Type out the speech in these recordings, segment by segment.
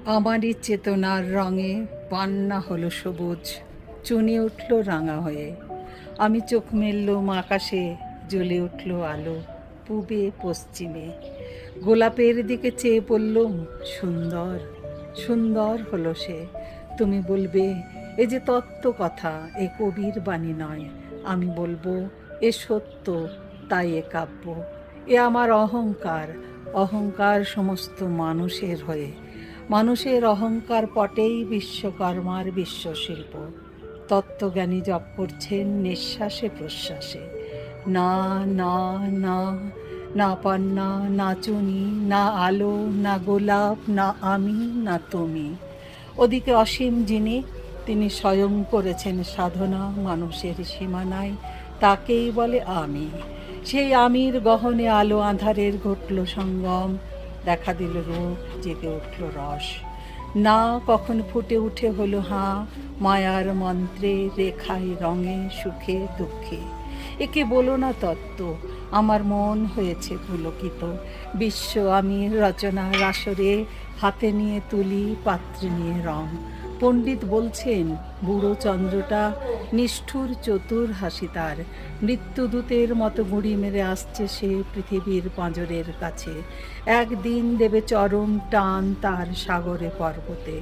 আমারই চেতনার রঙে পান্না হলো সবুজ, চুনি উঠল রাঙা হয়ে। আমি চোখ মেললুম আকাশে, জ্বলে উঠল আলো পূবে পশ্চিমে। গোলাপের দিকে চেয়ে পড়লুম, সুন্দর সুন্দর হলো সে। তুমি বলবে এ যে তত্ত্ব কথা, এ কবির বাণী নয়। আমি বলবো এ সত্য, তাই এ কাব্য। এ আমার অহংকার, অহংকার সমস্ত মানুষের হয়ে। মানুষের অহংকার পটেই বিশ্বকর্মার বিশ্বশিল্প। তত্ত্বজ্ঞানী জপ করছেন নিঃশ্বাসে প্রশ্বাসে। না না না, না পান্না, না চুনি, না আলো, না গোলাপ, না আমি, না তুমি। ওদিকে অসীম যিনি, তিনি স্বয়ং করেছেন সাধনা মানুষের সীমানায়, তাকেই বলে আমি। সেই আমির গহনে আলো আঁধারের ঘটল সঙ্গম, দেখা দিল রূপ, জেগে উঠল রস। না কখন ফুটে উঠে হলো হাঁ, মায়ার মন্ত্রে, রেখায়, রঙে, সুখে দুঃখে। একে বলো না তত্ত্ব, আমার মন হয়েছে পুলকিত। বিশ্ব আমি রচনার আসরে হাতে নিয়ে তুলি, পাত্রে নিয়ে রং। পণ্ডিত বলছেন বুড়ো চন্দ্রটা নিষ্ঠুর চতুর হাসি তার। মৃত্যুদূতের মতো গুঁড়ি মেরে আসছে সে পৃথিবীর পাঁজরের কাছে। একদিন দেবে চরম টান তার সাগরে পর্বতে।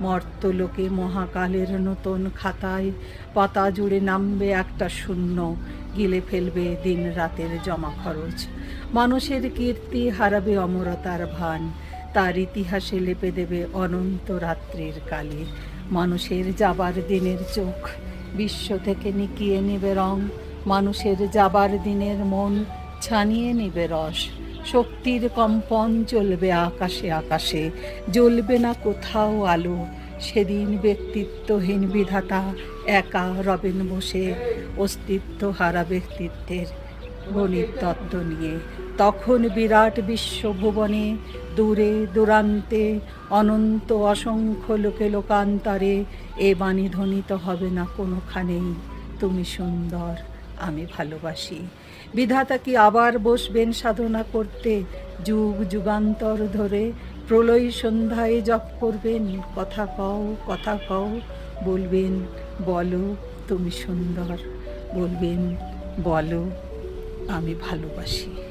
মর্তলোকে মহাকালের নতুন খাতায় পাতা জুড়ে নামবে একটা শূন্য, গিলে ফেলবে দিন রাতের জমা খরচ। মানুষের কীর্তি হারাবে অমরতার ভান, তার ইতিহাসে লেপে দেবে অনন্ত রাত্রির কালি। মানুষের যাবার দিনের চোখ বিশ্ব থেকে নিকিয়ে নেবে রং, মানুষের যাবার দিনের মন ছানিয়ে নেবে রস। শক্তির কম্পন চলবে আকাশে আকাশে, জ্বলবে না কোথাও আলো। সেদিন ব্যক্তিত্বহীন বিধাতা একা রবেন বসে, অস্তিত্ব হারা ব্যক্তিত্বের গণিত তত্ত্ব নিয়ে। তখন বিরাট বিশ্বভুবনে, দূরে দূরান্তে, অনন্ত অসংখ্য লোকে লোকান্তরে এ বাণী ধ্বনিত হবে না কোনোখানেই, তুমি সুন্দর, আমি ভালোবাসি। বিধাতা কি আবার বসবেন সাধনা করতে, যুগ যুগান্তর ধরে প্রলয় সন্ধ্যায় জপ করবেন, কথা কও কথা কও, বলবেন বলো তুমি সুন্দর, বলবেন বলো আমি ভালোবাসি।